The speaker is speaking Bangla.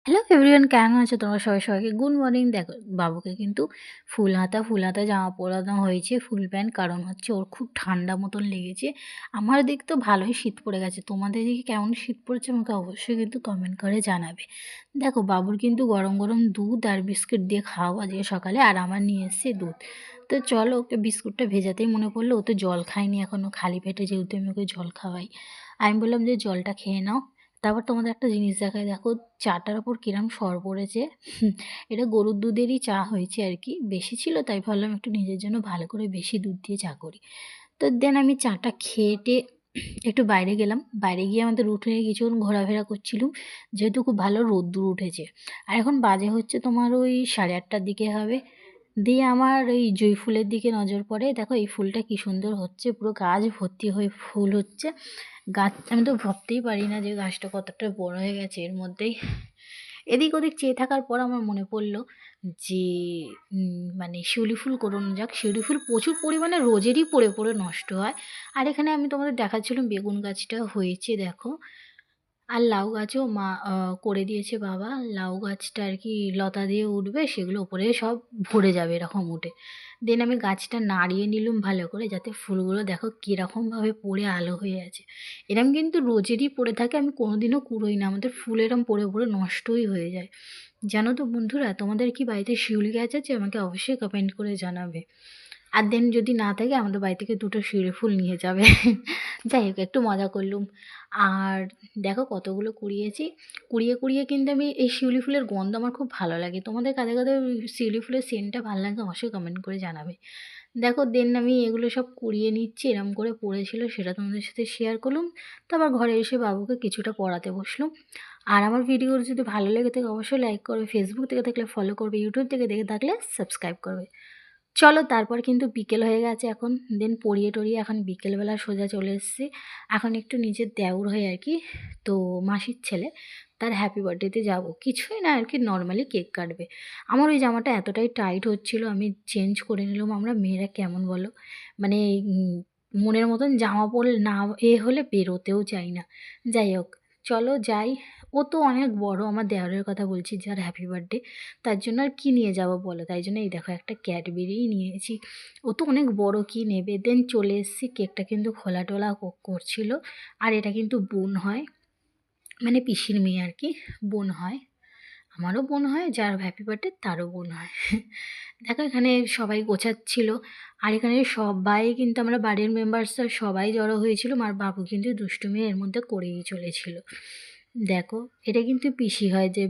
হ্যালো এভরিওয়ান, কেমন আছো তোমরা সবাই? সবাইকে গুড মর্নিং। দেখো, বাবুকে কিন্তু ফুল হাতা জামা পরানো হয়েছে, ফুল প্যান্ট, কারণ হচ্ছে ওর খুব ঠান্ডা মতন লেগেছে। আমার দিক তো ভালোই শীত পড়ে গেছে, তোমাদের দিকে কেমন শীত পড়েছে আমাকে অবশ্যই কিন্তু কমেন্ট করে জানাবে। দেখো, বাবুর কিন্তু গরম গরম দুধ আর বিস্কুট দিয়ে খাওয়া আজকে সকালে, আর আমার নিয়ে এসছে দুধ। তো চলো, ওকে বিস্কুটটা ভেজাতেই মনে পড়লো ও তো জল খায়নি এখনও, খালি পেটে যেহেতু আমি ওকে জল খাওয়াই। আমি বললাম যে জলটা খেয়ে নাও। তারপর তোমাদের একটা জিনিস দেখায়, দেখো চাটার ওপর কিরম সর পড়েছে। এটা গরুর দুধেরই চা হয়েছে আর কি, বেশি ছিল তাই ভাবলাম একটু নিজের জন্য ভালো করে বেশি দুধ দিয়ে চা করি। তো দেন আমি চাটা খেয়ে একটু বাইরে গেলাম, বাইরে গিয়ে আমাদের উঠে কিছুক্ষণ ঘোরাফেরা করছিলাম, যেহেতু খুব ভালো রোদ্দুর উঠেছে। আর এখন বাজে হচ্ছে তোমার ওই 8:30টার দিকে হবে। দিয়ে আমার এই জুঁই ফুলের দিকে নজর পড়ে, দেখো এই ফুলটা কি সুন্দর হচ্ছে, পুরো গাছ ভর্তি হয়ে ফুল হচ্ছে। গাছ আমি তো ভাবতেই পারি না যে গাছটা কতটা বড় হয়ে গেছে এর মধ্যেই। এদিক ওদিক চেয়ে থাকার পর আমার মনে পড়লো যে মানে শিউলি ফুল করুন যাক, শিউলি ফুল প্রচুর পরিমাণে রোজেরই পড়ে পড়ে নষ্ট হয়। আর এখানে আমি তোমাদের দেখাচ্ছিলাম বেগুন গাছটা হয়েছে দেখো। আর লাউ গাছও মা করে দিয়েছে বাবা। লাউ গাছটা আর কি লতা দিয়ে উঠবে, সেগুলো উপরে সব ভরে যাবে এরকম উঠে। দেন আমি গাছটা নাড়িয়ে নিলাম ভালো করে, যাতে ফুলগুলো দেখো কীরকমভাবে পড়ে আলো হয়ে আছে। এরম কিন্তু রোজেরই পড়ে থাকে, আমি কোনোদিনও কুড়োই না, আমাদের ফুল এরম পড়ে পড়ে নষ্টই হয়ে যায়। জানো তো বন্ধুরা, তোমাদের কি বাড়িতে শিউলি গাছ আছে? আমাকে অবশ্যই কমেন্ট করে জানাবে। আর দেন যদি না থাকে আমাদের বাড়ি থেকে 2টো শিউলি ফুল নিয়ে যাবে। যাই হোক, একটু মজা করলুম। আর দেখো কতগুলো কুড়িয়েছি। কুড়িয়ে কুড়িয়ে কিন্তু আমি এই শিউলি ফুলের গন্ধ আমার খুব ভালো লাগে। তোমাদের কাদের কাদের শিউলি ফুলের সেন্টটা ভালো লাগে অবশ্যই কমেন্ট করে জানাবে। দেখো দেন আমি এগুলো সব কুড়িয়ে নিচ্ছি, এরম করে পড়েছিল সেটা তোমাদের সাথে শেয়ার করলাম। তারপর ঘরে এসে বাবুকে কিছুটা পড়াতে বসলাম। আর আমার ভিডিও যদি ভালো লেগে থাকে অবশ্যই লাইক করবে, ফেসবুক থেকে থাকলে ফলো করবে, ইউটিউব থেকে দেখে থাকলে সাবস্ক্রাইব করবে। চলো, তারপর কিন্তু বিকেল হয়ে গেছে এখন। দেন পড়িয়ে টড়িয়ে এখন বিকেলবেলা সোজা চলে এসেছি। এখন একটু নিজের দেওর হয়ে আর কি, তো মাসির ছেলে, তার হ্যাপি বার্থডেতে যাব। কিছুই না আর কি, নর্মালি কেক কাটবে। আমার ওই জামাটা এতটাই টাইট হচ্ছিল, আমি চেঞ্জ করে নিলাম। আমরা মেয়েরা কেমন বলো, মানে মনের মতন জামা পরলে না হলে বেরোতেও চাই না। যাই হোক, চলো যাই। ও তো অনেক বড়, আমার দেওরের কথা বলছি যার হ্যাপি বার্থডে, তার জন্য আর কি নিয়ে যাব বলো, তাই জন্য এই দেখো একটা ক্যাডবেরিই নিয়েছি। ও তো অনেক বড়, কি নেবে। দেন চলে এসেছি, কেকটা কিন্তু খোলা টোলা করছিল। আর এটা কিন্তু বোন হয়, মানে পিসির মেয়ে আর কি, বোন হয়। আমারও বোন হয়, যার হ্যাপি বার্থডে তারও বোন হয়। দেখো এখানে সবাই গোছাচ্ছিল। আর এখানে সবাই কিন্তু আমরা বাড়ির মেম্বার্সরা সবাই জড়ো হয়েছিল, আর বাবু কিন্তু দুষ্টুমি এর মধ্যে করেই চলেছিল। দেখো, এটা কিন্তু পিসি হয় যে